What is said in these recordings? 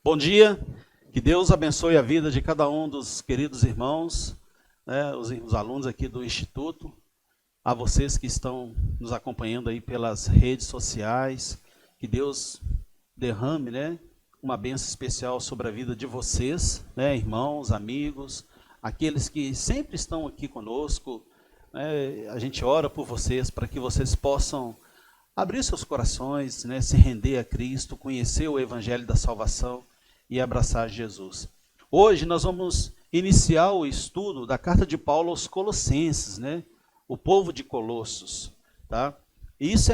Bom dia, que Deus abençoe a vida de cada um dos queridos irmãos, né, os alunos aqui do Instituto, a vocês que estão nos acompanhando aí pelas redes sociais, que Deus derrame, né, uma bênção especial sobre a vida de vocês, né, irmãos, amigos, aqueles que sempre estão aqui conosco, né, a gente ora por vocês para que vocês possam abrir seus corações, né, se render a Cristo, conhecer o Evangelho da Salvação e abraçar Jesus. Hoje nós vamos iniciar o estudo da carta de Paulo aos Colossenses, né? O povo de Colossos, tá? E isso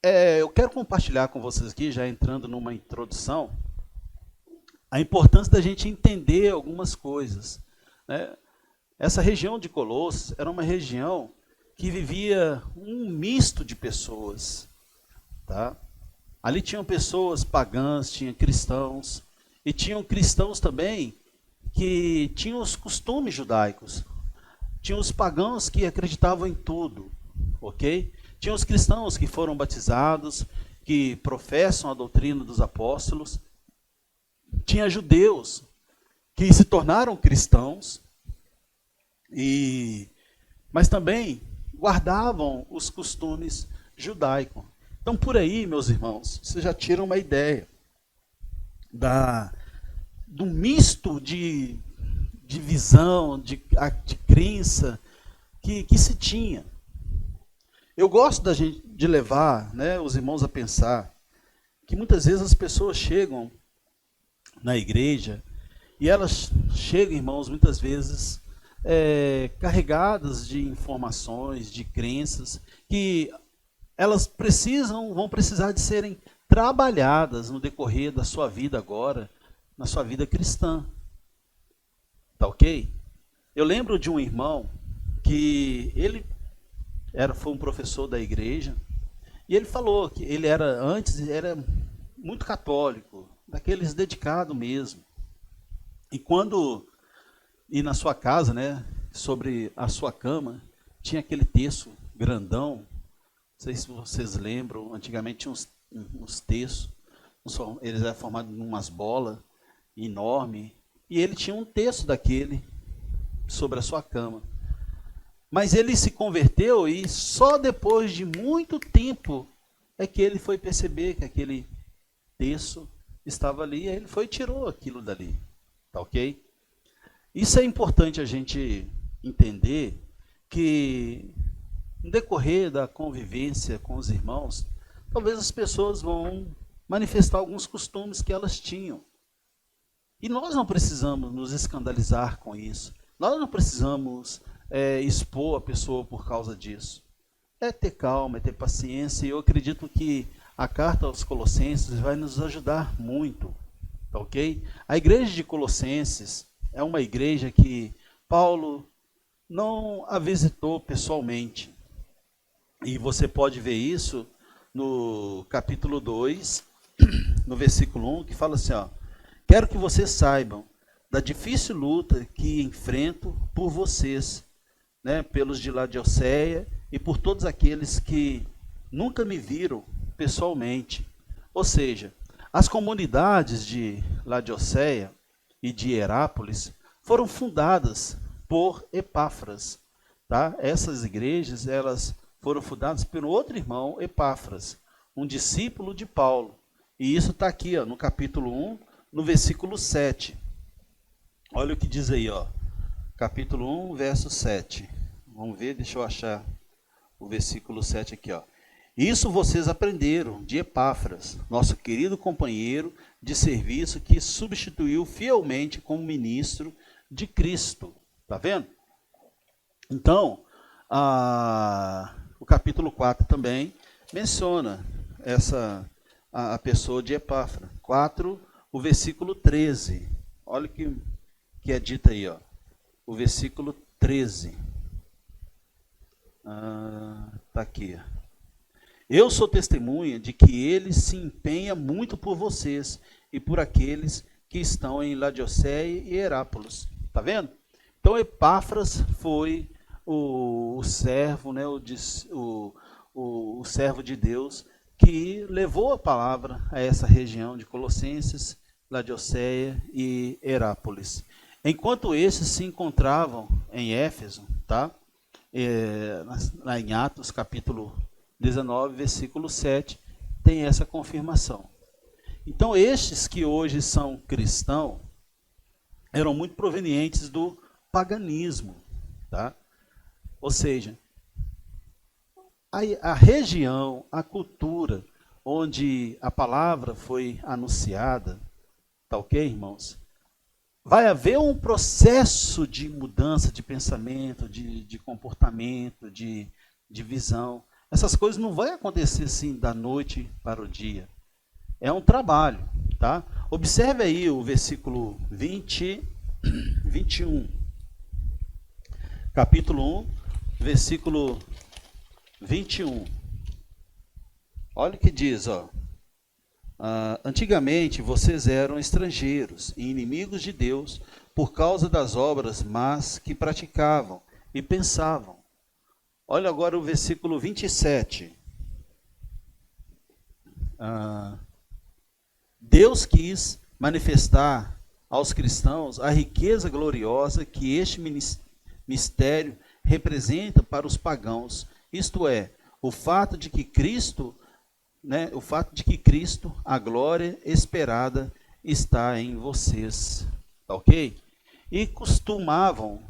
eu quero compartilhar com vocês aqui, já entrando numa introdução, a importância da gente entender algumas coisas, né? Essa região de Colossos era uma região que vivia um misto de pessoas, tá? Ali tinham pessoas pagãs, tinha cristãos, e tinham cristãos também que tinham os costumes judaicos. Tinha os pagãos que acreditavam em tudo, ok? Tinha os cristãos que foram batizados, que professam a doutrina dos apóstolos. Tinha judeus que se tornaram cristãos, mas também guardavam os costumes judaicos. Então, por aí, meus irmãos, vocês já tiram uma ideia do misto de visão, de crença que se tinha. Eu gosto de levar, né, os irmãos a pensar que muitas vezes as pessoas chegam na igreja e elas chegam, irmãos, muitas vezes carregadas de informações, de crenças que elas vão precisar de serem trabalhadas no decorrer da sua vida agora, na sua vida cristã. Tá ok? Eu lembro de um irmão que ele foi um professor da igreja, e ele falou que ele antes era muito católico, daqueles dedicados mesmo. E na sua casa, né, sobre a sua cama, tinha aquele texto grandão, não sei se vocês lembram, antigamente tinha uns textos, eles eram formados em umas bolas enormes, e ele tinha um texto daquele sobre a sua cama. Mas ele se converteu e só depois de muito tempo é que ele foi perceber que aquele texto estava ali, e aí ele foi e tirou aquilo dali, tá ok? Isso é importante a gente entender, que no decorrer da convivência com os irmãos, talvez as pessoas vão manifestar alguns costumes que elas tinham. E nós não precisamos nos escandalizar com isso. Nós não precisamos expor a pessoa por causa disso. É ter calma, é ter paciência. E eu acredito que a carta aos Colossenses vai nos ajudar muito. Tá ok? A igreja de Colossenses é uma igreja que Paulo não a visitou pessoalmente. E você pode ver isso no capítulo 2, no versículo 1, que fala assim, ó: quero que vocês saibam da difícil luta que enfrento por vocês, né, pelos de Laodiceia e por todos aqueles que nunca me viram pessoalmente. Ou seja, as comunidades de Laodiceia e de Herápolis foram fundadas por Epáfras, tá? Essas igrejas, elas foram fundadas por outro irmão, Epáfras, um discípulo de Paulo. E isso está aqui, ó, no capítulo 1, no versículo 7. Olha o que diz aí, ó. Capítulo 1, verso 7. Vamos ver, deixa eu achar o versículo 7 aqui, ó. Isso vocês aprenderam de Epáfras, nosso querido companheiro de serviço, que substituiu fielmente como ministro de Cristo. Tá vendo? Então, o capítulo 4 também menciona a pessoa de Epáfras. 4, o versículo 13. Olha o que é dito aí, ó. O versículo 13. Tá aqui. Eu sou testemunha de que ele se empenha muito por vocês e por aqueles que estão em Laodiceia e Herápolis. Tá vendo? Então Epáfras foi o servo, né, o servo de Deus, que levou a palavra a essa região de Colossenses, Laodiceia e Herápolis. Enquanto esses se encontravam em Éfeso, tá? Lá em Atos, capítulo 19, versículo 7, tem essa confirmação. Então, estes que hoje são cristãos, eram muito provenientes do paganismo, tá? Ou seja, a região, a cultura onde a palavra foi anunciada, tá ok, irmãos? Vai haver um processo de mudança de pensamento, de comportamento, de visão. Essas coisas não vão acontecer assim da noite para o dia. É um trabalho, tá? Observe aí o versículo 21. Capítulo 1, versículo 21. Olha o que diz, ó. Antigamente vocês eram estrangeiros e inimigos de Deus por causa das obras más que praticavam e pensavam. Olha agora o versículo 27. Deus quis manifestar aos cristãos a riqueza gloriosa que este mistério representa para os pagãos, isto é, o fato de que Cristo, a glória esperada, está em vocês, tá ok? E costumavam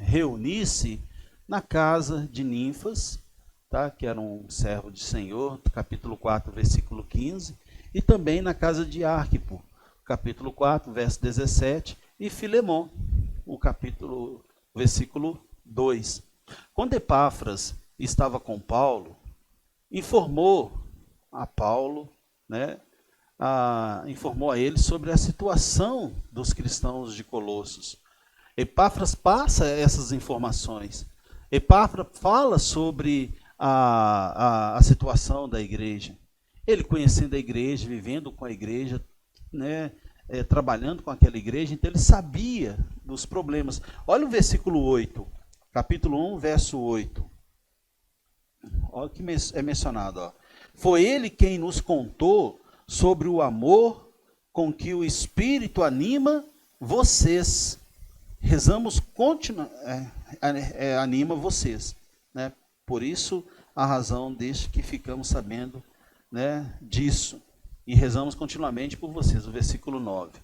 reunir-se na casa de Ninfas, tá? Que era um servo de Senhor, capítulo 4, versículo 15, e também na casa de Arquipo, capítulo 4, verso 17, e Filemon, versículo 2. Quando Epáfras estava com Paulo, informou a Paulo, informou a ele sobre a situação dos cristãos de Colossos. Epáfras passa essas informações. Epáfras fala sobre a situação da igreja. Ele conhecendo a igreja, vivendo com a igreja, trabalhando com aquela igreja, então ele sabia dos problemas. Olha o versículo 8, capítulo 1, verso 8. Olha o que é mencionado. Ó. Foi ele quem nos contou sobre o amor com que o Espírito anima vocês. Rezamos anima vocês. Né? Por isso, a razão deste que ficamos sabendo disso. E rezamos continuamente por vocês. O versículo 9.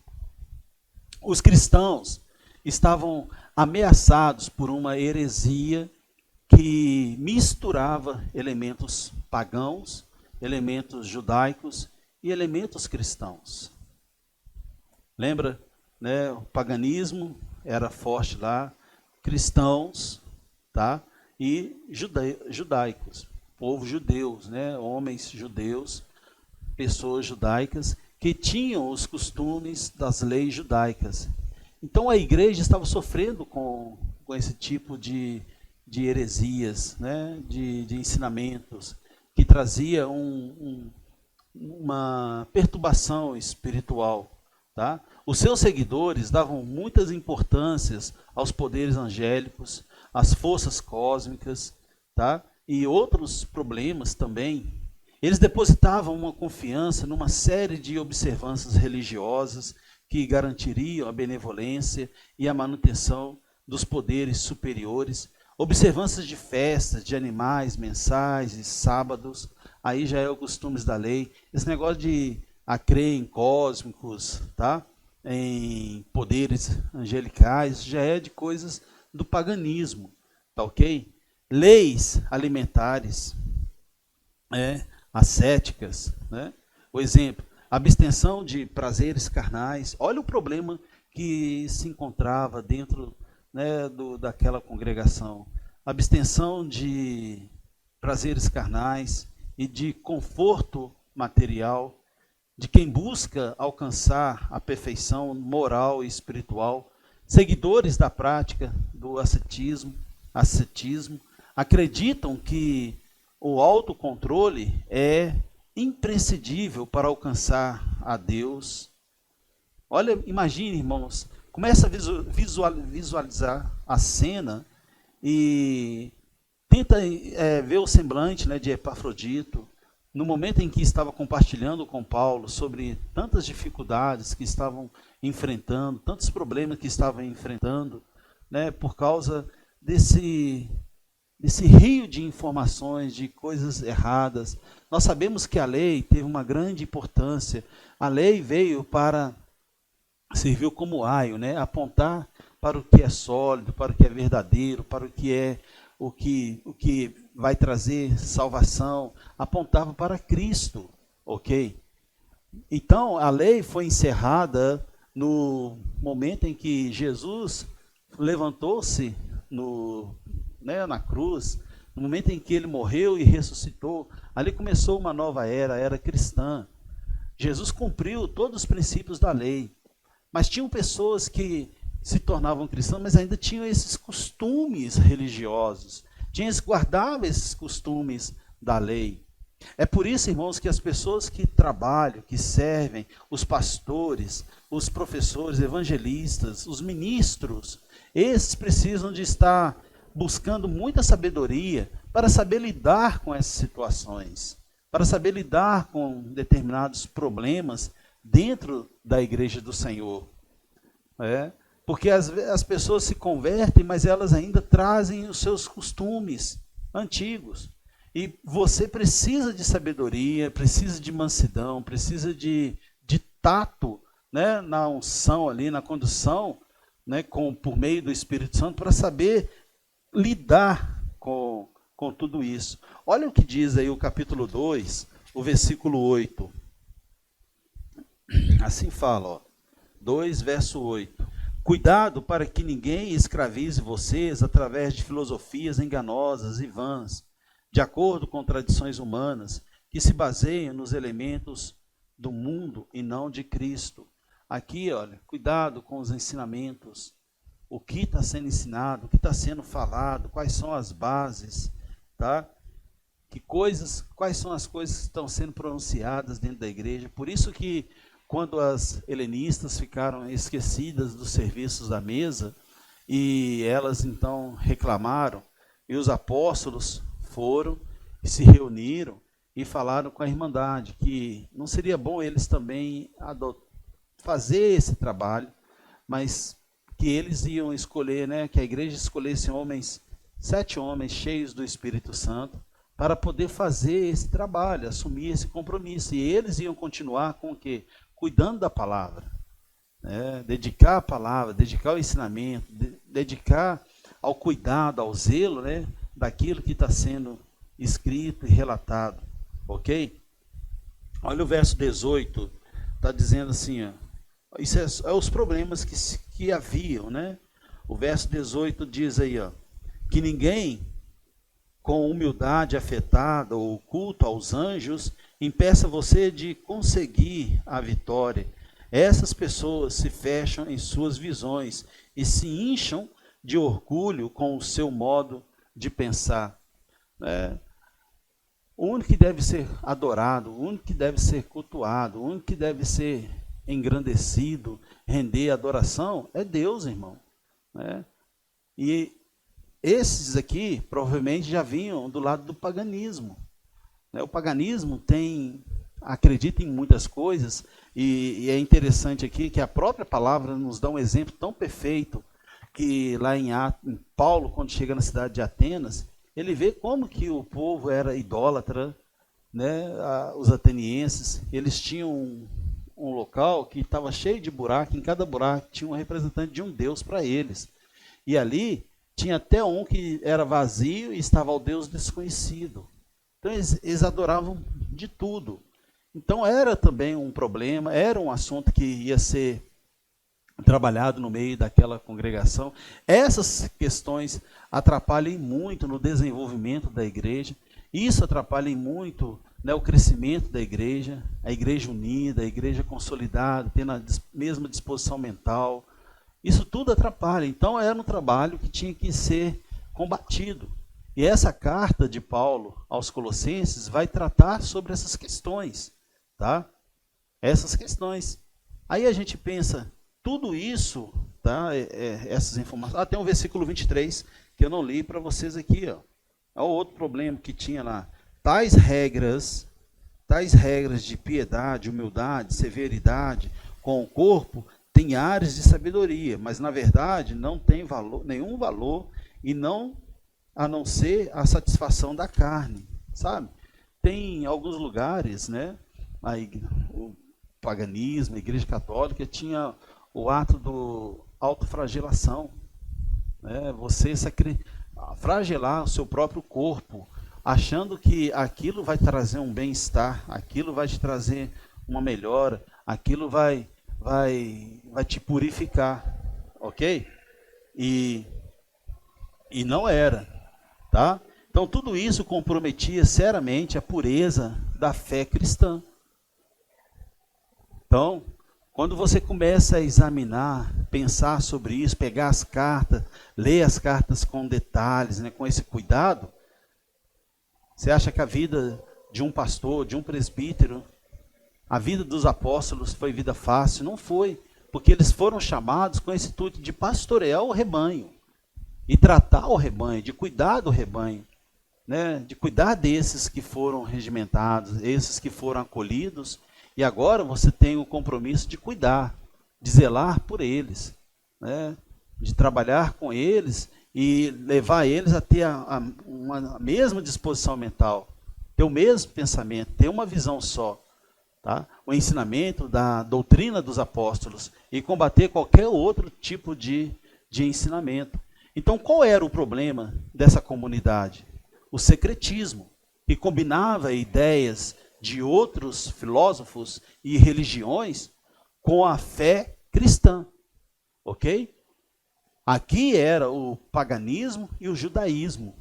Os cristãos estavam ameaçados por uma heresia que misturava elementos pagãos, elementos judaicos e elementos cristãos. Lembra? O paganismo era forte lá, cristãos, tá? E judaicos, povo judeus, homens judeus, pessoas judaicas que tinham os costumes das leis judaicas. Então a igreja estava sofrendo com esse tipo de heresias, de ensinamentos, que trazia uma perturbação espiritual. Tá? Os seus seguidores davam muitas importâncias aos poderes angélicos, às forças cósmicas, tá? E outros problemas também. Eles depositavam uma confiança numa série de observâncias religiosas que garantiriam a benevolência e a manutenção dos poderes superiores, observâncias de festas, de animais, mensais e sábados, aí já é o costumes da lei. Esse negócio de crer em cósmicos, tá? Em poderes angelicais, já é de coisas do paganismo, tá ok? Leis alimentares, ascéticas, O exemplo, abstenção de prazeres carnais. Olha o problema que se encontrava dentro daquela congregação. Abstenção de prazeres carnais e de conforto material, de quem busca alcançar a perfeição moral e espiritual. Seguidores da prática do ascetismo acreditam que o autocontrole é imprescindível para alcançar a Deus. Olha, imagine, irmãos, começa a visualizar a cena e tenta ver o semblante de Epafrodito, no momento em que estava compartilhando com Paulo sobre tantas dificuldades que estavam enfrentando, tantos problemas que estavam enfrentando, né, por causa desse rio de informações, de coisas erradas. Nós sabemos que a lei teve uma grande importância. A lei veio para, serviu como aio, né, apontar para o que é sólido, para o que é verdadeiro, para o que é o que vai trazer salvação, apontava para Cristo, ok? Então, a lei foi encerrada no momento em que Jesus levantou-se na cruz, no momento em que ele morreu e ressuscitou. Ali começou uma nova era, a era cristã. Jesus cumpriu todos os princípios da lei, mas tinham pessoas que se tornavam cristãos, mas ainda tinham esses costumes religiosos, guardavam esses costumes da lei. É por isso, irmãos, que as pessoas que trabalham, que servem, os pastores, os professores, evangelistas, os ministros, esses precisam de estar buscando muita sabedoria para saber lidar com essas situações, para saber lidar com determinados problemas dentro da igreja do Senhor. Porque as pessoas se convertem, mas elas ainda trazem os seus costumes antigos. E você precisa de sabedoria, precisa de mansidão, precisa de tato, né, na unção ali, na condução, né, por meio do Espírito Santo, para saber lidar com tudo isso. Olha o que diz aí o capítulo 2, o versículo 8. Assim fala, ó, 2, verso 8. Cuidado para que ninguém escravize vocês através de filosofias enganosas e vãs, de acordo com tradições humanas, que se baseiam nos elementos do mundo e não de Cristo. Aqui, olha, cuidado com os ensinamentos, o que está sendo ensinado, o que está sendo falado, quais são as bases, tá? Quais são as coisas que estão sendo pronunciadas dentro da igreja. Por isso que quando as helenistas ficaram esquecidas dos serviços da mesa, e elas então reclamaram, e os apóstolos foram e se reuniram e falaram com a Irmandade que não seria bom eles também fazer esse trabalho, mas que eles iam escolher, né, que a igreja escolhesse 7 homens cheios do Espírito Santo, para poder fazer esse trabalho, assumir esse compromisso. E eles iam continuar com o quê? Cuidando da palavra, né? Dedicar a palavra, dedicar ao ensinamento, dedicar ao cuidado, ao zelo, né, daquilo que está sendo escrito e relatado, ok? Olha o verso 18, está dizendo assim, ó, isso é os problemas que haviam, né? O verso 18 diz aí, ó, que ninguém com humildade afetada ou culto aos anjos impeça você de conseguir a vitória. Essas pessoas se fecham em suas visões e se incham de orgulho com o seu modo de pensar. O único que deve ser adorado, o único que deve ser cultuado, o único que deve ser engrandecido, render adoração, é Deus, irmão. E esses aqui provavelmente já vinham do lado do paganismo. O paganismo acredita em muitas coisas, e é interessante aqui que a própria palavra nos dá um exemplo tão perfeito, que lá em Paulo, quando chega na cidade de Atenas, ele vê como que o povo era idólatra, né? Os atenienses, eles tinham um local que estava cheio de buraco, em cada buraco tinha um representante de um deus para eles. E ali tinha até um que era vazio e estava ao Deus desconhecido. Então eles adoravam de tudo. Então era também um problema, era um assunto que ia ser trabalhado no meio daquela congregação. Essas questões atrapalham muito no desenvolvimento da igreja. Isso atrapalha muito, né, o crescimento da igreja, a igreja unida, a igreja consolidada, tendo a mesma disposição mental. Isso tudo atrapalha. Então era um trabalho que tinha que ser combatido. E essa carta de Paulo aos Colossenses vai tratar sobre essas questões, tá? Essas questões. Aí a gente pensa, tudo isso, tá? Essas informações. Tem um versículo 23 que eu não li para vocês aqui, ó. Olha o outro problema que tinha lá. Tais regras tais regras de piedade, humildade, severidade com o corpo têm ares de sabedoria, mas na verdade não tem valor, nenhum valor, e não a não ser a satisfação da carne, sabe? Tem alguns lugares, né? O paganismo, a Igreja Católica tinha o ato do autoflagelação, né? Você flagelar o seu próprio corpo, achando que aquilo vai trazer um bem-estar, aquilo vai te trazer uma melhora, aquilo vai te purificar, ok? E não era, tá? Então tudo isso comprometia seriamente a pureza da fé cristã. Então, quando você começa a examinar, pensar sobre isso, pegar as cartas, ler as cartas com detalhes, né, com esse cuidado, você acha que a vida de um pastor, de um presbítero, a vida dos apóstolos foi vida fácil? Não foi, porque eles foram chamados com esse intuito de pastorear o rebanho, e tratar o rebanho, de cuidar do rebanho, né, de cuidar desses que foram regimentados, esses que foram acolhidos. E agora você tem o compromisso de cuidar, de zelar por eles, né? De trabalhar com eles e levar eles a ter uma mesma disposição mental, ter o mesmo pensamento, ter uma visão só. Tá? O ensinamento da doutrina dos apóstolos e combater qualquer outro tipo de ensinamento. Então, qual era o problema dessa comunidade? O secretismo, que combinava ideias de outros filósofos e religiões com a fé cristã, ok? Aqui era o paganismo e o judaísmo,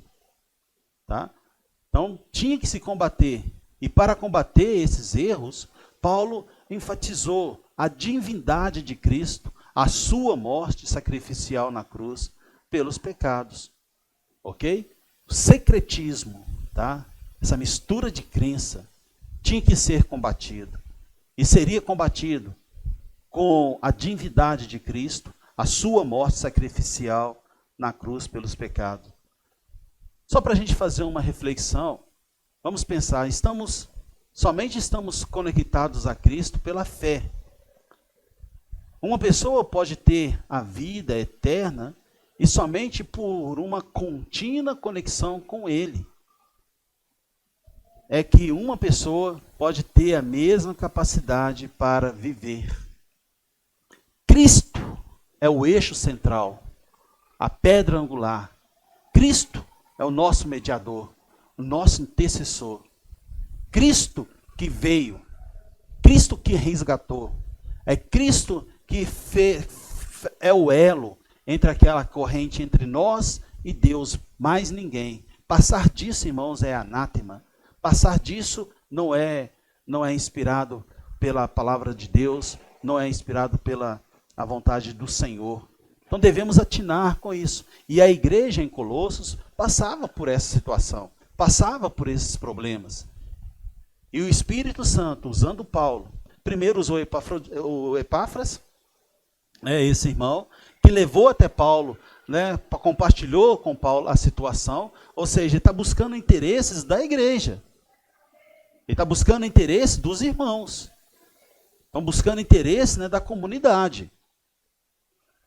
tá? Então tinha que se combater, e para combater esses erros, Paulo enfatizou a divindade de Cristo, a sua morte sacrificial na cruz pelos pecados, ok? O secretismo, tá? Essa mistura de crença tinha que ser combatido, e seria combatido com a divindade de Cristo, a sua morte sacrificial na cruz pelos pecados. Só para a gente fazer uma reflexão, vamos pensar, somente estamos conectados a Cristo pela fé. Uma pessoa pode ter a vida eterna e somente por uma contínua conexão com Ele. É que uma pessoa pode ter a mesma capacidade para viver. Cristo é o eixo central, a pedra angular. Cristo é o nosso mediador, o nosso intercessor. Cristo que veio, Cristo que resgatou. É Cristo que é o elo entre aquela corrente entre nós e Deus, mais ninguém. Passar disso, irmãos, é anátema. Passar disso não é inspirado pela palavra de Deus, não é inspirado pela a vontade do Senhor. Então devemos atinar com isso. E a igreja em Colossos passava por essa situação, passava por esses problemas. E o Espírito Santo, usando Paulo, primeiro usou o Epáfras, esse irmão, que levou até Paulo, né, compartilhou com Paulo a situação, ou seja, ele está buscando interesses da igreja. Ele está buscando interesse dos irmãos. Estão buscando interesse, né, da comunidade.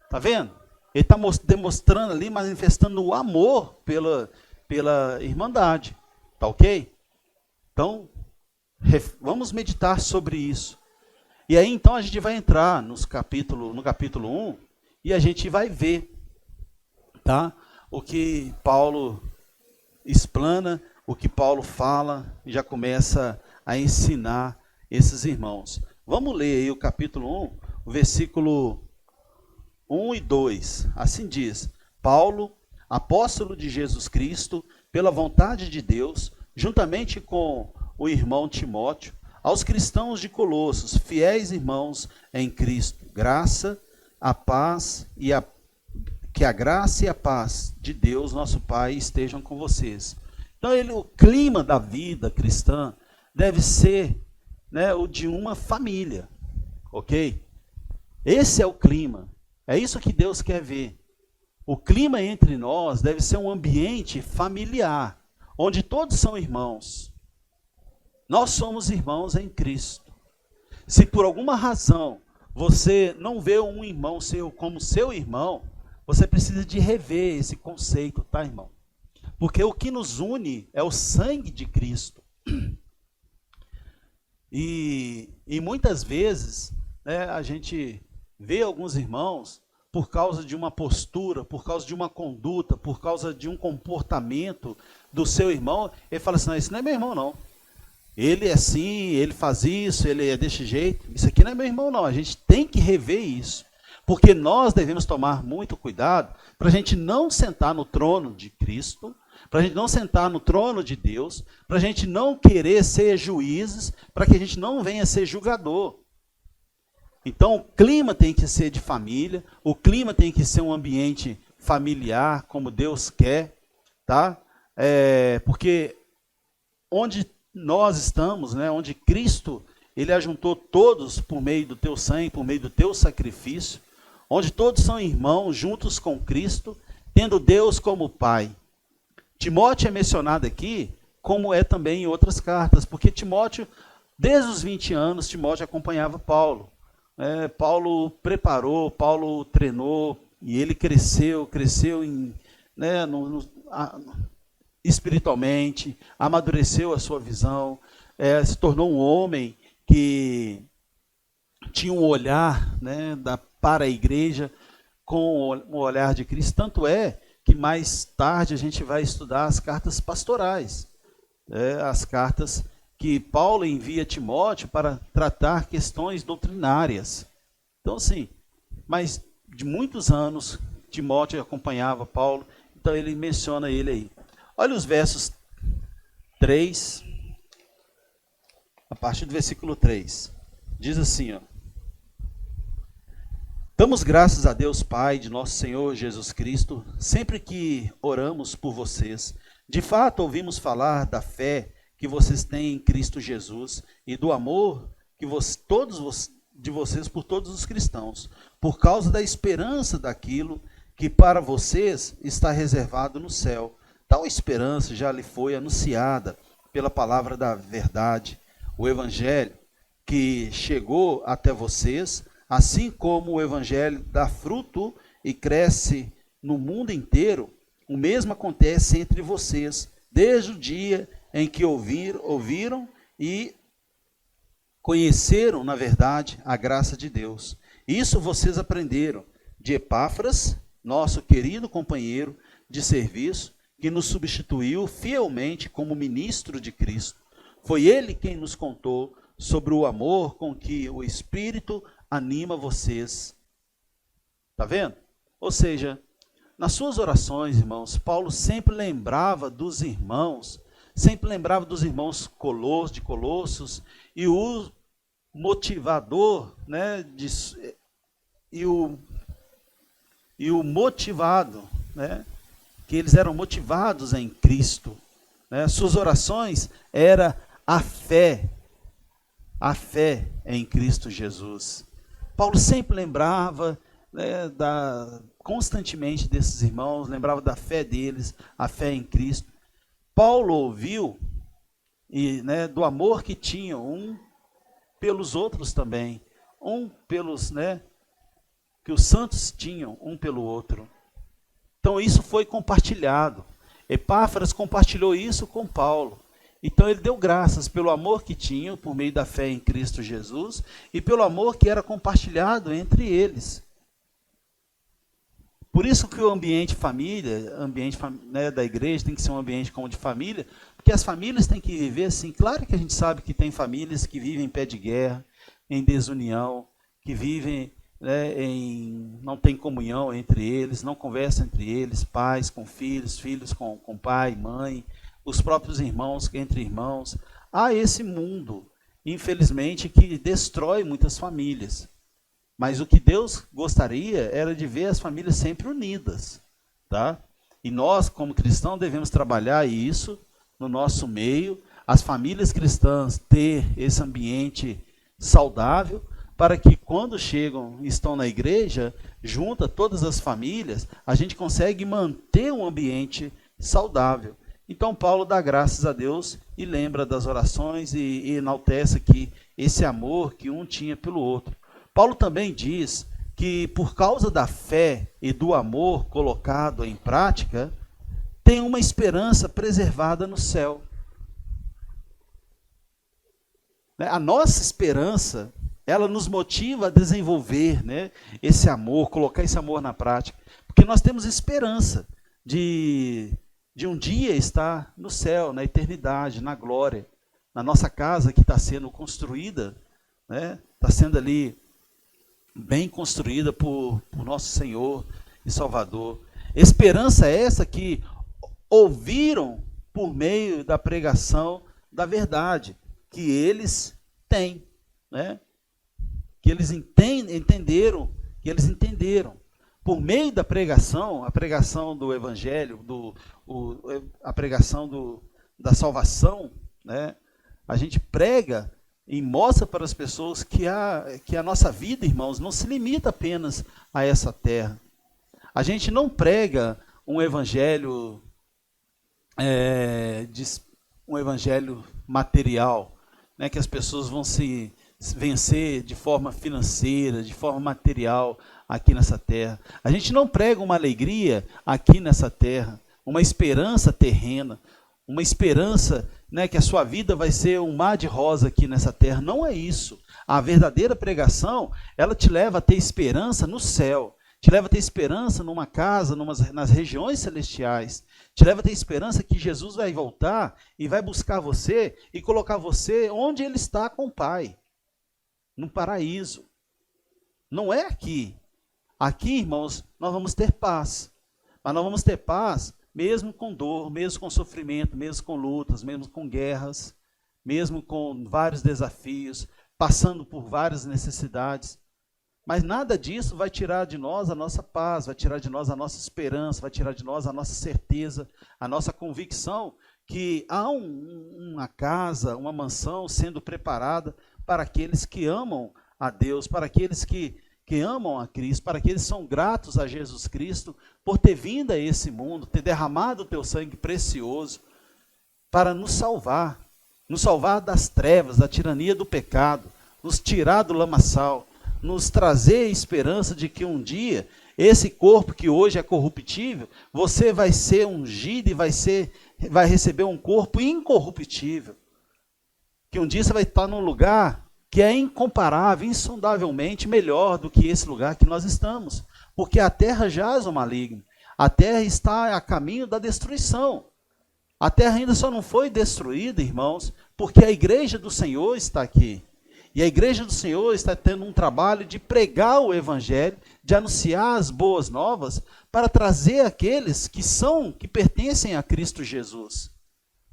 Está vendo? Ele está demonstrando ali, manifestando o amor pela irmandade. Tá ok? Então, vamos meditar sobre isso. E aí, então, a gente vai entrar no capítulo 1 e a gente vai ver, tá, o que Paulo explana, o que Paulo fala, e já começa a ensinar esses irmãos. Vamos ler aí o capítulo 1, o versículo 1 e 2. Assim diz: Paulo, apóstolo de Jesus Cristo, pela vontade de Deus, juntamente com o irmão Timóteo, aos cristãos de Colossos, fiéis irmãos em Cristo, que a graça e a paz de Deus, nosso Pai, estejam com vocês. Então, o clima da vida cristã deve ser, né, o de uma família, ok? Esse é o clima, é isso que Deus quer ver. O clima entre nós deve ser um ambiente familiar, onde todos são irmãos. Nós somos irmãos em Cristo. Se por alguma razão você não vê um irmão seu como seu irmão, você precisa de rever esse conceito, tá, irmão? Porque o que nos une é o sangue de Cristo. E muitas vezes, né, a gente vê alguns irmãos, por causa de uma postura, por causa de uma conduta, por causa de um comportamento do seu irmão, ele fala assim, não, esse não é meu irmão não. Ele é assim, ele faz isso, ele é desse jeito. Isso aqui não é meu irmão não, a gente tem que rever isso. Porque nós devemos tomar muito cuidado para a gente não sentar no trono de Cristo, para a gente não sentar no trono de Deus, para a gente não querer ser juízes, para que a gente não venha ser julgador. Então o clima tem que ser de família, o clima tem que ser um ambiente familiar, como Deus quer, tá? Porque onde nós estamos, né, onde Cristo, ele ajuntou todos por meio do teu sangue, por meio do teu sacrifício, onde todos são irmãos, juntos com Cristo, tendo Deus como Pai. Timóteo é mencionado aqui, como é também em outras cartas, porque Timóteo, desde os 20 anos, Timóteo acompanhava Paulo. Paulo preparou, Paulo treinou, e ele cresceu em, né, espiritualmente, amadureceu a sua visão, se tornou um homem que tinha um olhar, né, para a igreja com o olhar de Cristo. Tanto é que mais tarde a gente vai estudar as cartas pastorais, as cartas que Paulo envia a Timóteo para tratar questões doutrinárias. Então, assim, mas de muitos anos Timóteo acompanhava Paulo, então ele menciona ele aí. Olha os versos 3, a partir do versículo 3. Diz assim, ó: Damos graças a Deus Pai de nosso Senhor Jesus Cristo, sempre que oramos por vocês. De fato, ouvimos falar da fé que vocês têm em Cristo Jesus e do amor que todos de vocês por todos os cristãos, por causa da esperança daquilo que para vocês está reservado no céu. Tal esperança já lhe foi anunciada pela palavra da verdade, o Evangelho, que chegou até vocês, assim como o Evangelho dá fruto e cresce no mundo inteiro, o mesmo acontece entre vocês, desde o dia em que ouviram e conheceram, na verdade, a graça de Deus. Isso vocês aprenderam de Epáfras, nosso querido companheiro de serviço, que nos substituiu fielmente como ministro de Cristo. Foi ele quem nos contou sobre o amor com que o Espírito anima vocês. Está vendo? Ou seja, nas suas orações, irmãos, Paulo sempre lembrava dos irmãos de Colossos, e o motivador, né, e o motivado, né, que eles eram motivados em Cristo, né? Suas orações era a fé em Cristo Jesus. Paulo sempre lembrava, né, constantemente desses irmãos, lembrava da fé deles, a fé em Cristo. Paulo ouviu né, do amor que tinham um pelos outros também, né, que os santos tinham um pelo outro. Então isso foi compartilhado. Epáfras compartilhou isso com Paulo. Então ele deu graças pelo amor que tinham por meio da fé em Cristo Jesus e pelo amor que era compartilhado entre eles. Por isso que o ambiente família, né, da igreja tem que ser um ambiente como de família, porque as famílias têm que viver assim. Claro que a gente sabe que tem famílias que vivem em pé de guerra, em desunião, que vivem, né, não tem comunhão entre eles, não conversam entre eles, pais com filhos, filhos com pai, mãe, os próprios irmãos entre irmãos. Há esse mundo, infelizmente, que destrói muitas famílias. Mas o que Deus gostaria era de ver as famílias sempre unidas, tá? E nós, como cristãos, devemos trabalhar isso no nosso meio, as famílias cristãs ter esse ambiente saudável, para que quando chegam e estão na igreja, junta todas as famílias, a gente consegue manter um ambiente saudável. Então Paulo dá graças a Deus e lembra das orações e enaltece aqui esse amor que um tinha pelo outro. Paulo também diz que por causa da fé e do amor colocado em prática, tem uma esperança preservada no céu. A nossa esperança, ela nos motiva a desenvolver, né, esse amor, colocar esse amor na prática. Porque nós temos esperança de um dia estar no céu, na eternidade, na glória. Na nossa casa que está sendo construída, né, está sendo ali bem construída por nosso Senhor e Salvador. Esperança essa que ouviram por meio da pregação da verdade, que eles têm, né? Que eles entenderam, por meio da pregação, a pregação do Evangelho, a pregação da salvação, né? A gente prega e mostra para as pessoas que a nossa vida, irmãos, não se limita apenas a essa terra. A gente não prega um evangelho material, né, que as pessoas vão se vencer de forma financeira, de forma material aqui nessa terra. A gente não prega uma alegria aqui nessa terra, uma esperança terrena, uma esperança, né, que a sua vida vai ser um mar de rosa aqui nessa terra. Não é isso. A verdadeira pregação, ela te leva a ter esperança no céu, te leva a ter esperança numa casa, nas regiões celestiais, te leva a ter esperança que Jesus vai voltar e vai buscar você e colocar você onde Ele está com o Pai, no paraíso. Não é aqui. Aqui, irmãos, nós vamos ter paz, mas nós vamos ter paz mesmo com dor, mesmo com sofrimento, mesmo com lutas, mesmo com guerras, mesmo com vários desafios, passando por várias necessidades. Mas nada disso vai tirar de nós a nossa paz, vai tirar de nós a nossa esperança, vai tirar de nós a nossa certeza, a nossa convicção que há uma casa, uma mansão sendo preparada para aqueles que amam a Deus, para aqueles que amam a Cristo, para aqueles que são gratos a Jesus Cristo por ter vindo a esse mundo, ter derramado o teu sangue precioso para nos salvar das trevas, da tirania do pecado, nos tirar do lamaçal, nos trazer a esperança de que um dia, esse corpo que hoje é corruptível, você vai ser ungido e vai receber um corpo incorruptível. Que um dia você vai estar num lugar que é incomparável, insondavelmente melhor do que esse lugar que nós estamos. Porque a terra jaz o maligno. A terra está a caminho da destruição. A terra ainda só não foi destruída, irmãos, porque a igreja do Senhor está aqui. E a igreja do Senhor está tendo um trabalho de pregar o evangelho, de anunciar as boas novas, para trazer aqueles que pertencem a Cristo Jesus.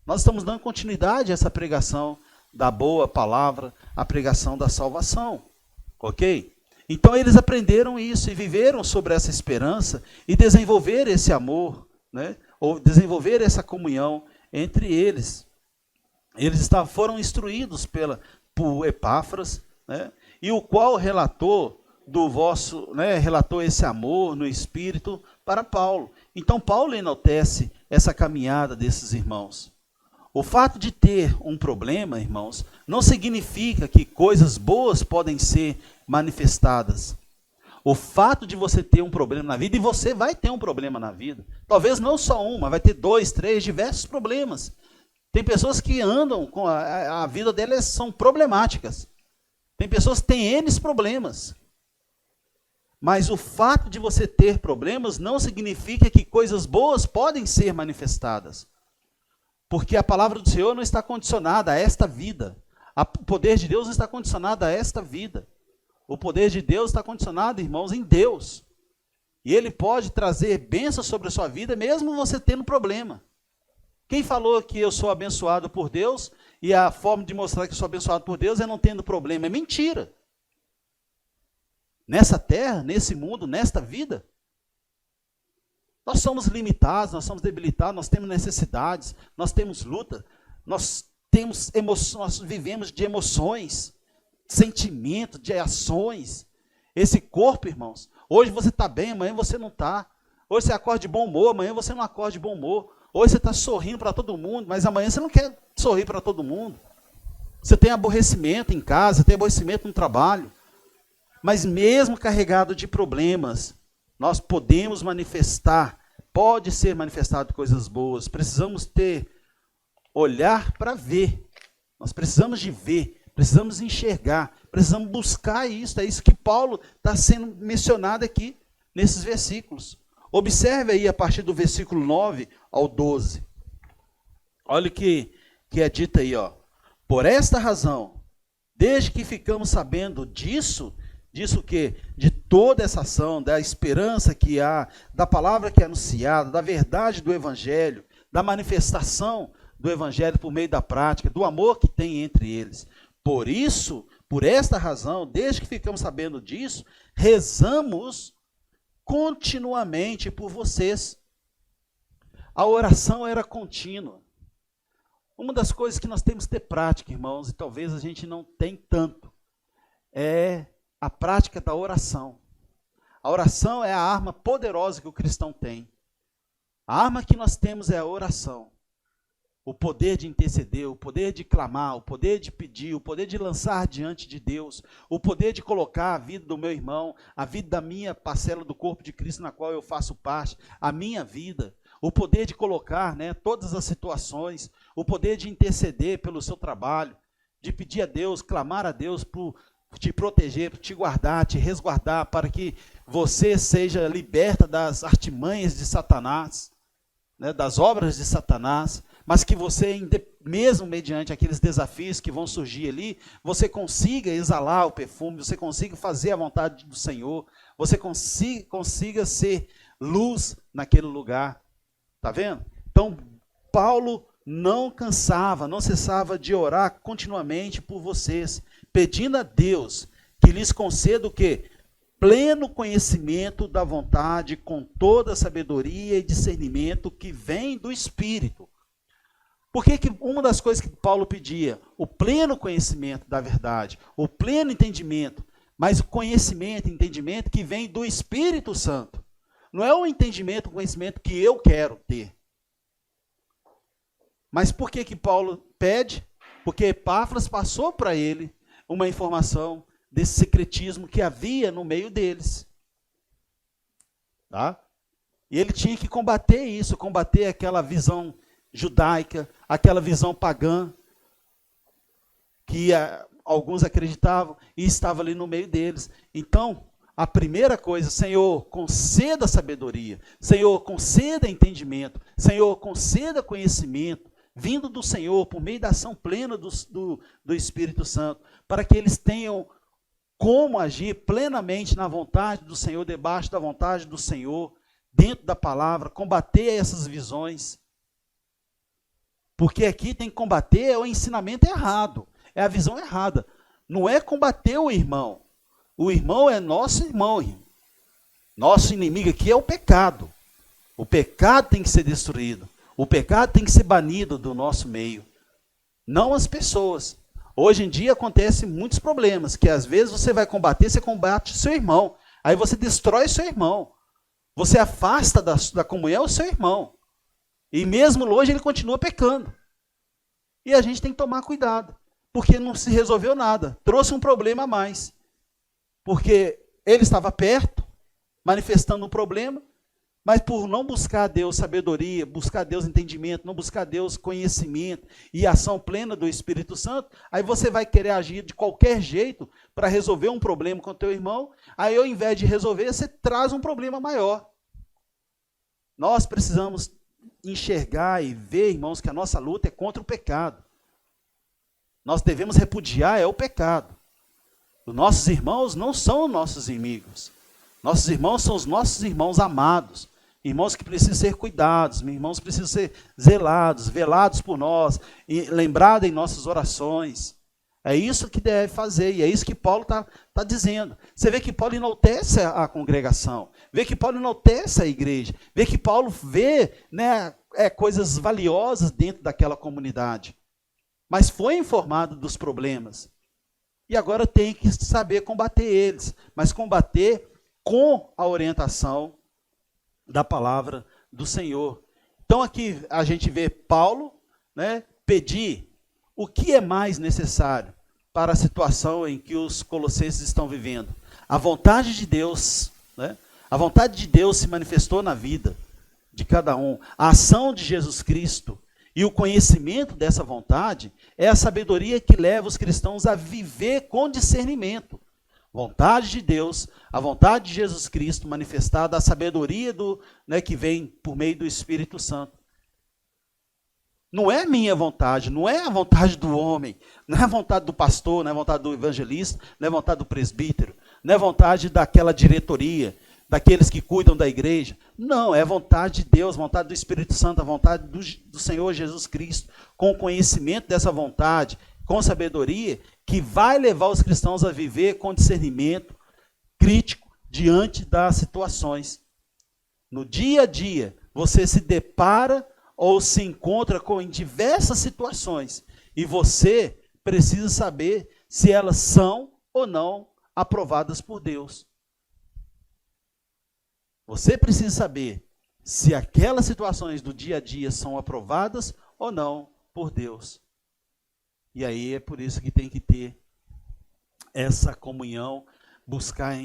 Nós estamos dando continuidade a essa pregação da boa palavra, a pregação da salvação. Ok? Então eles aprenderam isso e viveram sobre essa esperança e desenvolveram esse amor, né? Ou desenvolver essa comunhão entre eles. Eles foram instruídos por Epáfras, né? E o qual relatou relatou esse amor no Espírito para Paulo. Então Paulo enaltece essa caminhada desses irmãos. O fato de ter um problema, irmãos, não significa que coisas boas podem ser manifestadas. O fato de você ter um problema na vida, e você vai ter um problema na vida, talvez não só uma, vai ter 2, 3, diversos problemas. Tem pessoas que andam com a vida delas são problemáticas. Tem pessoas que têm N problemas. Mas o fato de você ter problemas não significa que coisas boas podem ser manifestadas. Porque a palavra do Senhor não está condicionada a esta vida. O poder de Deus não está condicionado a esta vida. O poder de Deus está condicionado, irmãos, em Deus. E Ele pode trazer bênçãos sobre a sua vida, mesmo você tendo problema. Quem falou que eu sou abençoado por Deus, e a forma de mostrar que eu sou abençoado por Deus é não tendo problema? É mentira. Nessa terra, nesse mundo, nesta vida, nós somos limitados, nós somos debilitados, nós temos necessidades, nós temos luta, nós temos emoções, nós vivemos de emoções, sentimentos, de ações. Esse corpo, irmãos, hoje você está bem, amanhã você não está. Hoje você acorda de bom humor, amanhã você não acorda de bom humor. Hoje você está sorrindo para todo mundo, mas amanhã você não quer sorrir para todo mundo. Você tem aborrecimento em casa, tem aborrecimento no trabalho. Mas mesmo carregado de problemas, nós podemos manifestar, pode ser manifestado coisas boas. Precisamos olhar para ver. Nós precisamos de ver, precisamos enxergar, precisamos buscar isso. É isso que Paulo está sendo mencionado aqui, nesses versículos. Observe aí a partir do versículo 9 ao 12. Olha o que é dito aí, ó. Por esta razão, desde que ficamos sabendo disso o quê? De toda essa ação, da esperança que há, da palavra que é anunciada, da verdade do Evangelho, da manifestação do Evangelho por meio da prática, do amor que tem entre eles. Por isso, por esta razão, desde que ficamos sabendo disso, rezamos continuamente por vocês. A oração era contínua. Uma das coisas que nós temos que ter prática, irmãos, e talvez a gente não tem tanto, é a prática da oração. A oração é a arma poderosa que o cristão tem. A arma que nós temos é a oração. O poder de interceder, o poder de clamar, o poder de pedir, o poder de lançar diante de Deus, o poder de colocar a vida do meu irmão, a vida da minha parcela do corpo de Cristo na qual eu faço parte, a minha vida, o poder de colocar, todas as situações, o poder de interceder pelo seu trabalho, de pedir a Deus, clamar a Deus por te proteger, te guardar, te resguardar, para que você seja liberta das artimanhas de Satanás, das obras de Satanás, mas que você, mesmo mediante aqueles desafios que vão surgir ali, você consiga exalar o perfume, você consiga fazer a vontade do Senhor, você consiga ser luz naquele lugar. Está vendo? Então, Paulo não cansava, não cessava de orar continuamente por vocês, pedindo a Deus que lhes conceda o quê? Pleno conhecimento da vontade, com toda a sabedoria e discernimento que vem do Espírito. Por que uma das coisas que Paulo pedia? O pleno conhecimento da verdade, o pleno entendimento, mas o conhecimento, entendimento que vem do Espírito Santo. Não é o entendimento, o conhecimento que eu quero ter. Mas por que Paulo pede? Porque Epáfras passou para ele uma informação desse secretismo que havia no meio deles. Tá? E ele tinha que combater isso, combater aquela visão judaica, aquela visão pagã, que alguns acreditavam e estava ali no meio deles. Então, a primeira coisa, Senhor, conceda sabedoria, Senhor, conceda entendimento, Senhor, conceda conhecimento, vindo do Senhor, por meio da ação plena do Espírito Santo, para que eles tenham como agir plenamente na vontade do Senhor, debaixo da vontade do Senhor, dentro da palavra, combater essas visões. Porque aqui tem que combater o ensinamento errado, é a visão errada. Não é combater o irmão. O irmão é nosso irmão. Nosso inimigo aqui é o pecado. O pecado tem que ser destruído. O pecado tem que ser banido do nosso meio. Não as pessoas. Hoje em dia acontecem muitos problemas, que às vezes você vai combater, você combate o seu irmão. Aí você destrói o seu irmão. Você afasta da comunhão o seu irmão. E mesmo longe ele continua pecando. E a gente tem que tomar cuidado, porque não se resolveu nada. Trouxe um problema a mais. Porque ele estava perto, manifestando um problema, mas por não buscar a Deus sabedoria, buscar a Deus entendimento, não buscar a Deus conhecimento e ação plena do Espírito Santo, aí você vai querer agir de qualquer jeito para resolver um problema com o teu irmão, aí ao invés de resolver, você traz um problema maior. Nós precisamos enxergar e ver, irmãos, que a nossa luta é contra o pecado. Nós devemos repudiar o pecado. Os nossos irmãos não são nossos inimigos. Nossos irmãos são os nossos irmãos amados. Irmãos que precisam ser cuidados, irmãos que precisam ser zelados, velados por nós, e lembrados em nossas orações. É isso que deve fazer, e é isso que Paulo está dizendo. Você vê que Paulo enaltece a congregação, vê que Paulo enaltece a igreja, vê que Paulo vê coisas valiosas dentro daquela comunidade. Mas foi informado dos problemas. E agora tem que saber combater eles, mas combater com a orientação da palavra do Senhor. Então aqui a gente vê Paulo, né, pedir o que é mais necessário para a situação em que os colossenses estão vivendo. A vontade de Deus, né, a vontade de Deus se manifestou na vida de cada um. A ação de Jesus Cristo e o conhecimento dessa vontade é a sabedoria que leva os cristãos a viver com discernimento. Vontade de Deus, a vontade de Jesus Cristo manifestada, a sabedoria que vem por meio do Espírito Santo. Não é minha vontade, não é a vontade do homem, não é a vontade do pastor, não é a vontade do evangelista, não é a vontade do presbítero, não é a vontade daquela diretoria, daqueles que cuidam da igreja. Não, é a vontade de Deus, a vontade do Espírito Santo, a vontade do Senhor Jesus Cristo, com o conhecimento dessa vontade, com sabedoria, que vai levar os cristãos a viver com discernimento crítico diante das situações. No dia a dia, você se depara ou se encontra em diversas situações, e você precisa saber se elas são ou não aprovadas por Deus. Você precisa saber se aquelas situações do dia a dia são aprovadas ou não por Deus. E aí é por isso que tem que ter essa comunhão, buscar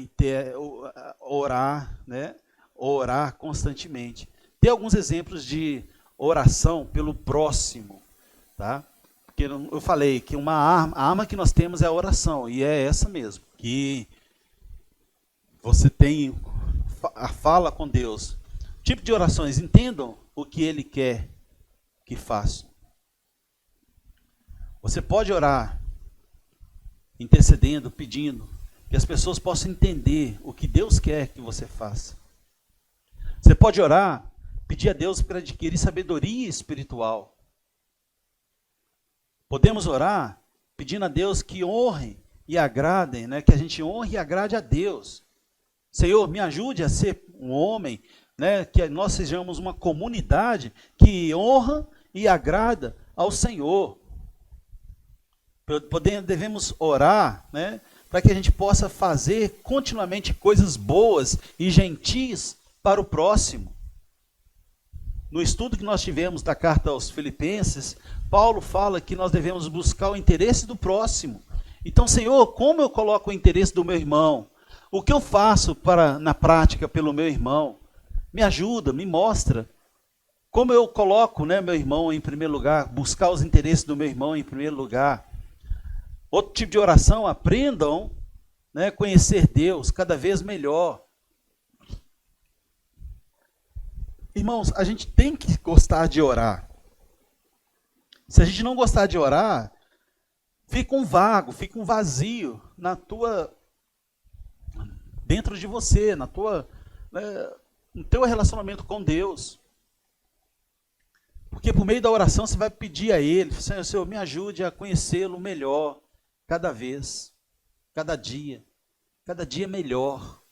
orar, né? Orar constantemente. Tem alguns exemplos de oração pelo próximo, tá? Porque eu falei que a arma que nós temos é a oração, e é essa mesmo, que você tem a fala com Deus. Tipo de orações, entendam o que Ele quer que façam. Você pode orar intercedendo, pedindo que as pessoas possam entender o que Deus quer que você faça. Você pode orar, pedir a Deus para adquirir sabedoria espiritual. Podemos orar pedindo a Deus que honre e agradem, né? Que a gente honre e agrade a Deus. Senhor, me ajude a ser um homem, né? Que nós sejamos uma comunidade que honra e agrada ao Senhor. Devemos orar, né? Para que a gente possa fazer continuamente coisas boas e gentis para o próximo. No estudo que nós tivemos da carta aos Filipenses, Paulo fala que nós devemos buscar o interesse do próximo. Então, Senhor, como eu coloco o interesse do meu irmão? O que eu faço na prática pelo meu irmão? Me ajuda, me mostra. Como eu coloco, né, meu irmão em primeiro lugar, buscar os interesses do meu irmão em primeiro lugar. Outro tipo de oração, aprendam, né, conhecer Deus cada vez melhor. Irmãos, a gente tem que gostar de orar. Se a gente não gostar de orar, fica um vago, fica um vazio dentro de você, no teu relacionamento com Deus. Porque por meio da oração você vai pedir a Ele, Senhor, me ajude a conhecê-lo melhor, cada vez, cada dia melhor.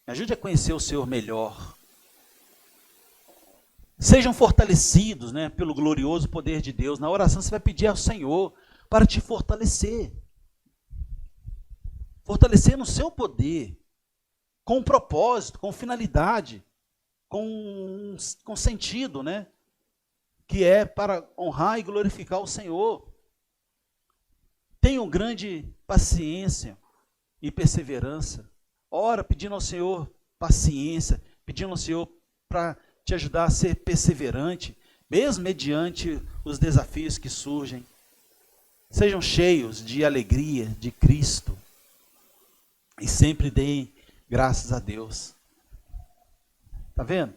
Me ajude a conhecer o Senhor melhor. Sejam fortalecidos, né, pelo glorioso poder de Deus. Na oração você vai pedir ao Senhor para te fortalecer. Fortalecer no seu poder, com propósito, com finalidade, com sentido, né? Que é para honrar e glorificar o Senhor. Tenham grande paciência e perseverança. Ora pedindo ao Senhor paciência, pedindo ao Senhor para te ajudar a ser perseverante, mesmo mediante os desafios que surgem. Sejam cheios de alegria de Cristo e sempre deem graças a Deus. Tá vendo?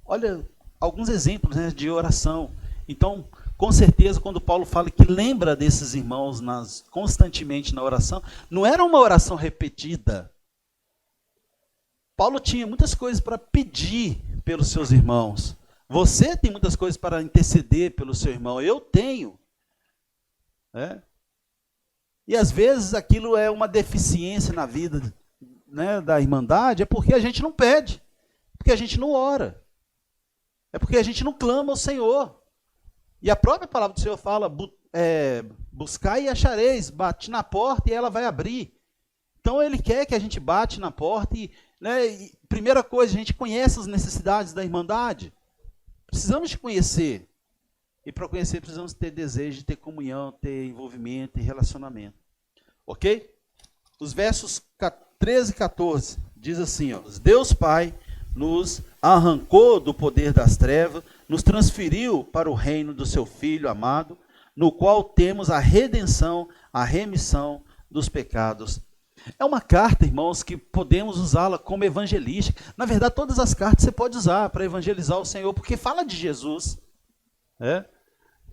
Olha alguns exemplos, né, de oração. Então, com certeza, quando Paulo fala que lembra desses irmãos constantemente na oração, não era uma oração repetida. Paulo tinha muitas coisas para pedir pelos seus irmãos. Você tem muitas coisas para interceder pelo seu irmão. Eu tenho. Né? E às vezes aquilo é uma deficiência na vida, né, da irmandade, é porque a gente não pede, porque a gente não ora, é porque a gente não clama ao Senhor. E a própria palavra do Senhor fala, buscai e achareis, bate na porta e ela vai abrir. Então Ele quer que a gente bate na porta e, né, primeira coisa, a gente conhece as necessidades da irmandade. Precisamos de conhecer. E para conhecer precisamos ter desejo, ter comunhão, ter envolvimento e relacionamento. Ok? Os versos 13 e 14 diz assim, ó, Deus Pai nos arrancou do poder das trevas, nos transferiu para o reino do seu Filho amado, no qual temos a redenção, a remissão dos pecados. É uma carta, irmãos, que podemos usá-la como evangelística. Na verdade, todas as cartas você pode usar para evangelizar o Senhor, porque fala de Jesus.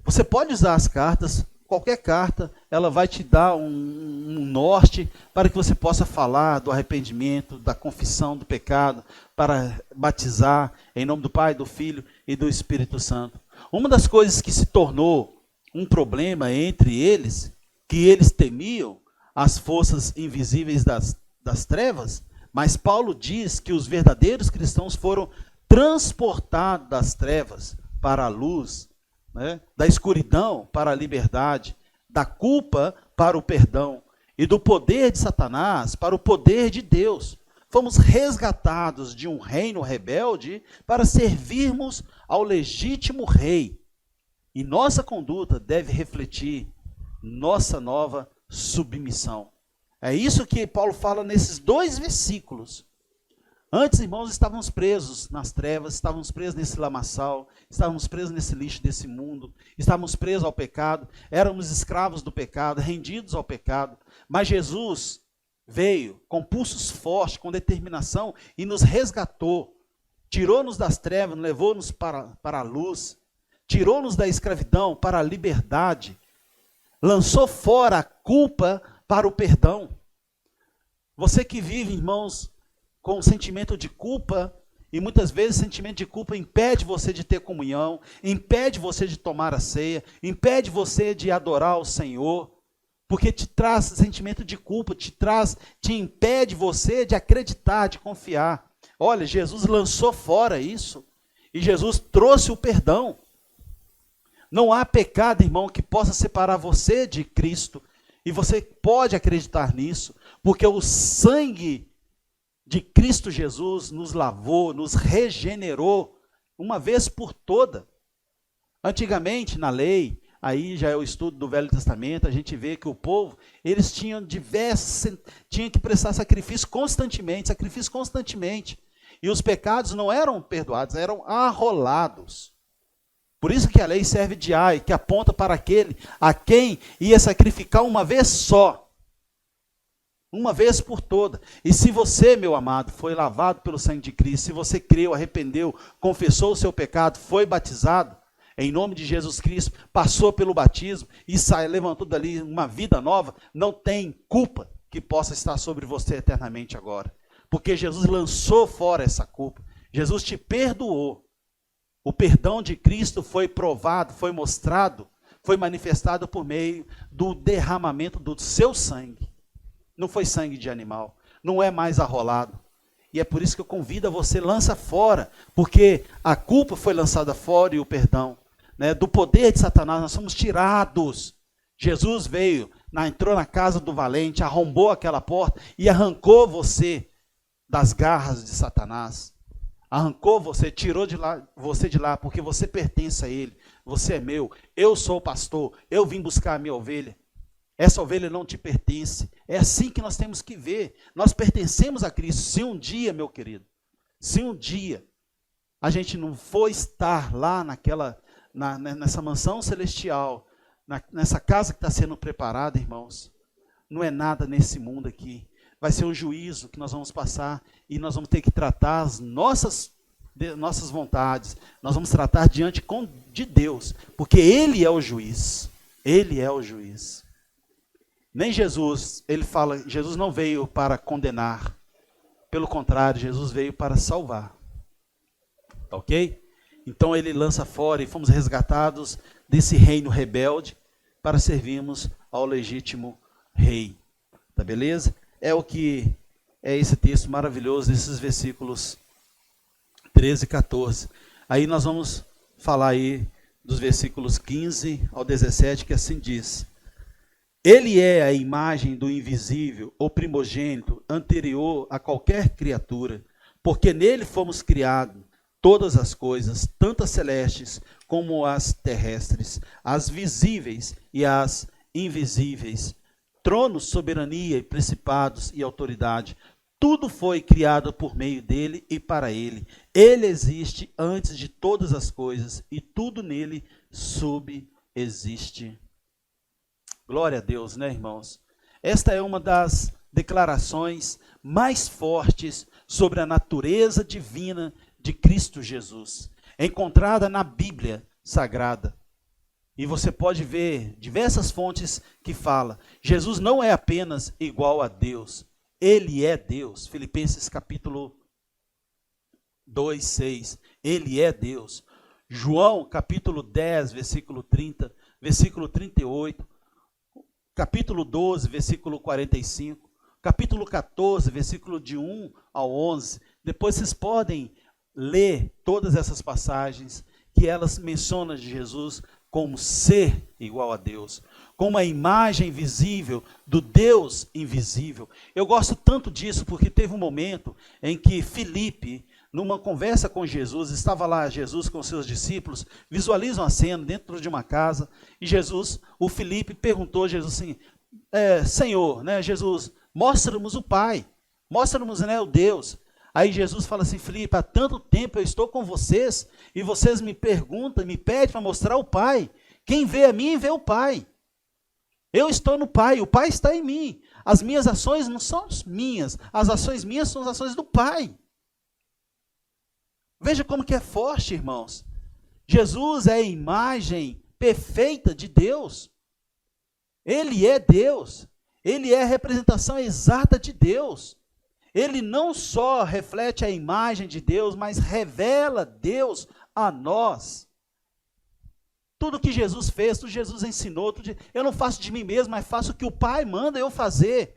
Você pode usar as cartas, qualquer carta, ela vai te dar um norte para que você possa falar do arrependimento, da confissão do pecado, para batizar em nome do Pai, do Filho e do Espírito Santo. Uma das coisas que se tornou um problema entre eles, que eles temiam, as forças invisíveis das trevas, mas Paulo diz que os verdadeiros cristãos foram transportados das trevas para a luz, né? Da escuridão para a liberdade, da culpa para o perdão e do poder de Satanás para o poder de Deus. Fomos resgatados de um reino rebelde para servirmos ao legítimo rei. E nossa conduta deve refletir nossa nova submissão. É isso que Paulo fala nesses 2 versículos. Antes, irmãos, estávamos presos nas trevas, estávamos presos nesse lamaçal, estávamos presos nesse lixo desse mundo, estávamos presos ao pecado, éramos escravos do pecado, rendidos ao pecado. Mas Jesus veio com pulsos fortes, com determinação e nos resgatou, tirou-nos das trevas, levou-nos para a luz, tirou-nos da escravidão para a liberdade, lançou fora a culpa para o perdão. Você que vive, irmãos, com um sentimento de culpa, e muitas vezes o sentimento de culpa impede você de ter comunhão, impede você de tomar a ceia, impede você de adorar o Senhor, porque te traz sentimento de culpa, te impede você de acreditar, de confiar. Olha, Jesus lançou fora isso, e Jesus trouxe o perdão. Não há pecado, irmão, que possa separar você de Cristo. E você pode acreditar nisso, porque o sangue de Cristo Jesus nos lavou, nos regenerou, uma vez por toda. Antigamente, na lei, aí já é o estudo do Velho Testamento, a gente vê que o povo, eles tinham tinham que prestar sacrifício constantemente. E os pecados não eram perdoados, eram arrolados. Por isso que a lei serve de ai, que aponta para aquele a quem ia sacrificar uma vez só. Uma vez por toda. E se você, meu amado, foi lavado pelo sangue de Cristo, se você creu, arrependeu, confessou o seu pecado, foi batizado, em nome de Jesus Cristo, passou pelo batismo e levantou dali uma vida nova, não tem culpa que possa estar sobre você eternamente agora. Porque Jesus lançou fora essa culpa. Jesus te perdoou. O perdão de Cristo foi provado, foi mostrado, foi manifestado por meio do derramamento do seu sangue. Não foi sangue de animal, não é mais arrolado. E é por isso que eu convido a você, lança fora, porque a culpa foi lançada fora e o perdão. Do poder de Satanás nós somos tirados. Jesus veio, entrou na casa do valente, arrombou aquela porta e arrancou você das garras de Satanás. Arrancou você, tirou você de lá, porque você pertence a ele. Você é meu, eu sou o pastor, eu vim buscar a minha ovelha. Essa ovelha não te pertence. É assim que nós temos que ver. Nós pertencemos a Cristo. Se um dia, meu querido, se um dia a gente não for estar lá nessa mansão celestial, nessa casa que está sendo preparada, irmãos, não é nada nesse mundo aqui. Vai ser um juízo que nós vamos passar e nós vamos ter que tratar as nossas vontades. Nós vamos tratar diante de Deus, porque Ele é o juiz. Ele é o juiz. Nem Jesus, ele fala, Jesus não veio para condenar. Pelo contrário, Jesus veio para salvar. Ok? Então ele lança fora e fomos resgatados desse reino rebelde para servirmos ao legítimo rei. Tá beleza? É esse texto maravilhoso, esses versículos 13 e 14. Aí nós vamos falar aí dos versículos 15 ao 17, que assim diz: Ele é a imagem do invisível, o primogênito, anterior a qualquer criatura, porque nele fomos criados, todas as coisas, tanto as celestes como as terrestres, as visíveis e as invisíveis, tronos, soberania, e principados e autoridade. Tudo foi criado por meio dele e para ele. Ele existe antes de todas as coisas e tudo nele subexiste. Glória a Deus, né, irmãos? Esta é uma das declarações mais fortes sobre a natureza divina de Cristo Jesus, encontrada na Bíblia Sagrada. E você pode ver diversas fontes que falam, Jesus não é apenas igual a Deus, ele é Deus. Filipenses capítulo 2:6, ele é Deus. João capítulo 10, versículo 30, versículo 38, capítulo 12, versículo 45, capítulo 14, versículo de 1 ao 11. Depois vocês podem ler todas essas passagens, que elas mencionam Jesus como ser igual a Deus, como a imagem visível do Deus invisível. Eu gosto tanto disso porque teve um momento em que Filipe, numa conversa com Jesus, estava lá Jesus com seus discípulos, visualizam a cena dentro de uma casa, e Jesus, o Filipe perguntou a Jesus assim, Senhor, né, Jesus, mostra-nos o Pai, mostra-nos, né, o Deus. Aí Jesus fala assim, Filipe, há tanto tempo eu estou com vocês, e vocês me perguntam, me pedem para mostrar o Pai. Quem vê a mim, vê o Pai. Eu estou no Pai, o Pai está em mim. As minhas ações não são as minhas, as ações minhas são as ações do Pai. Veja como que é forte, irmãos. Jesus é a imagem perfeita de Deus. Ele é Deus. Ele é a representação exata de Deus. Ele não só reflete a imagem de Deus, mas revela Deus a nós. Tudo que Jesus fez, tudo que Jesus ensinou, eu não faço de mim mesmo, mas faço o que o Pai manda eu fazer.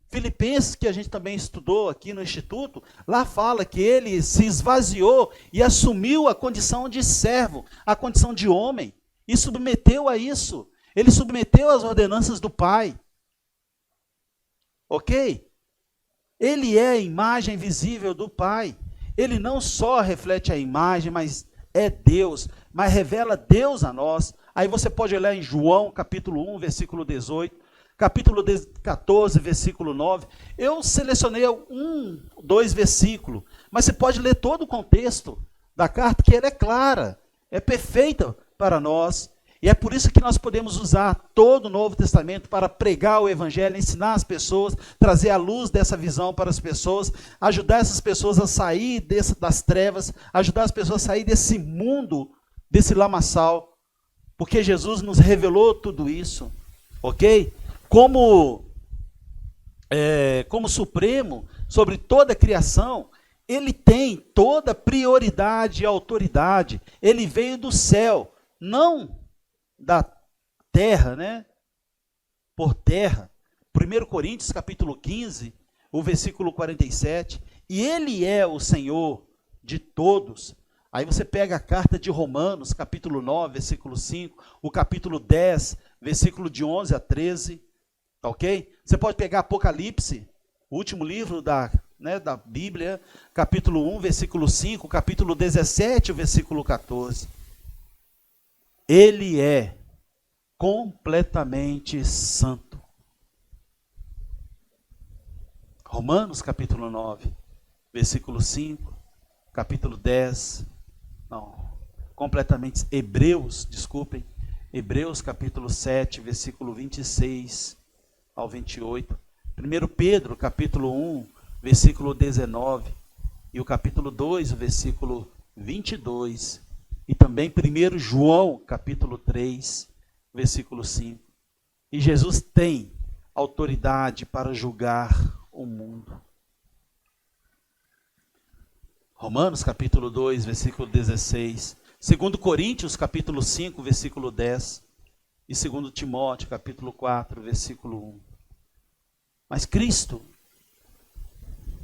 Filipenses, que a gente também estudou aqui no Instituto, lá fala que ele se esvaziou e assumiu a condição de servo, a condição de homem, e submeteu a isso. Ele submeteu às ordenanças do Pai. Ok? Ele é a imagem visível do Pai. Ele não só reflete a imagem, mas é Deus, mas revela Deus a nós. Aí você pode olhar em João, capítulo 1, versículo 18, capítulo 14, versículo 9. Eu selecionei 2 versículos, mas você pode ler todo o contexto da carta, que ela é clara, é perfeita para nós. E é por isso que nós podemos usar todo o Novo Testamento para pregar o Evangelho, ensinar as pessoas, trazer a luz dessa visão para as pessoas, ajudar essas pessoas a sair das trevas, ajudar as pessoas a sair desse mundo, desse lamaçal, porque Jesus nos revelou tudo isso, ok? Como Supremo sobre toda a criação, ele tem toda a prioridade e autoridade. Ele veio do céu, não da terra, né? Por terra. 1 Coríntios capítulo 15, o versículo 47, e ele é o Senhor de todos. Aí você pega a carta de Romanos, capítulo 9, versículo 5, o capítulo 10, versículo de 11 a 13, tá ok? Você pode pegar Apocalipse, o último livro da Bíblia, capítulo 1, versículo 5, capítulo 17, o versículo 14. Ele é completamente santo. Romanos capítulo 9, versículo 5, capítulo 10, Hebreus capítulo 7, versículo 26 ao 28. 1 Pedro capítulo 1, versículo 19, e o capítulo 2, o versículo 22. E também 1 João, capítulo 3, versículo 5. E Jesus tem autoridade para julgar o mundo. Romanos, capítulo 2, versículo 16. 2 Coríntios, capítulo 5, versículo 10. E 2 Timóteo, capítulo 4, versículo 1. Mas Cristo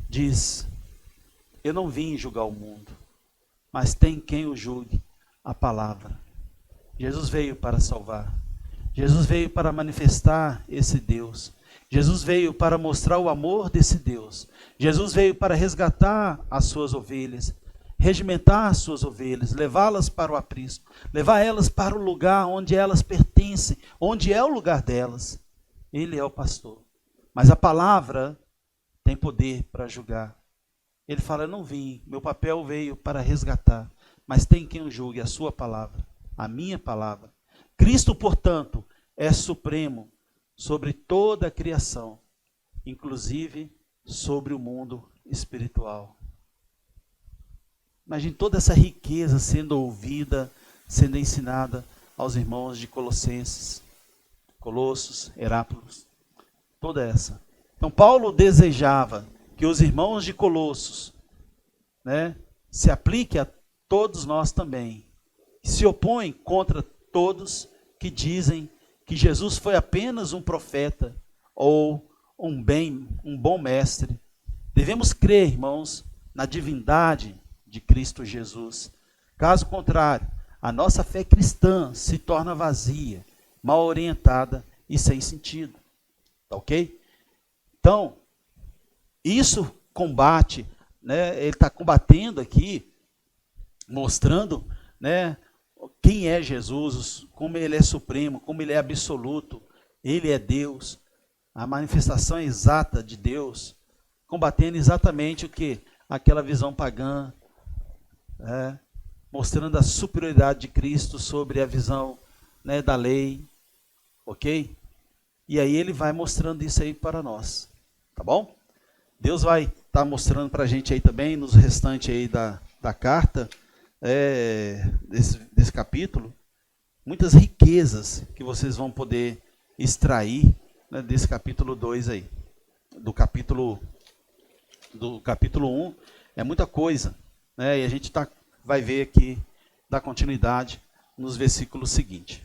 diz, eu não vim julgar o mundo, mas tem quem o julgue. A palavra. Jesus veio para salvar. Jesus veio para manifestar esse Deus. Jesus veio para mostrar o amor desse Deus. Jesus veio para resgatar as suas ovelhas. regimentar as suas ovelhas, levá-las para o aprisco, levar elas para o lugar onde elas pertencem, onde é o lugar delas. Ele é o pastor. Mas a palavra tem poder para julgar. Ele fala, eu não vim, meu papel veio para resgatar, mas tem quem o julgue, a sua palavra, a minha palavra. Cristo, portanto, é supremo sobre toda a criação, inclusive sobre o mundo espiritual. Imagine toda essa riqueza sendo ouvida, sendo ensinada aos irmãos de Colossenses, Colossos, Herápolis, toda essa. Então Paulo desejava que os irmãos de Colossos, né, se aplique a todos nós também. Se opõe contra todos que dizem que Jesus foi apenas um profeta ou um bom mestre. Devemos crer, irmãos, na divindade de Cristo Jesus. Caso contrário, a nossa fé cristã se torna vazia, mal orientada e sem sentido. Tá ok? Então, isso combate, né, ele está combatendo aqui, mostrando, né, quem é Jesus, como ele é supremo, como ele é absoluto, ele é Deus, a manifestação exata de Deus, combatendo exatamente o que? Aquela visão pagã, mostrando a superioridade de Cristo sobre a visão, né, da lei, ok? E aí ele vai mostrando isso aí para nós, tá bom? Deus vai estar mostrando para a gente aí também, nos restantes aí da carta, desse capítulo, muitas riquezas que vocês vão poder extrair, né, desse capítulo 2 aí. Do capítulo 1, é muita coisa, né, e a gente vai ver aqui, dar continuidade nos versículos seguintes.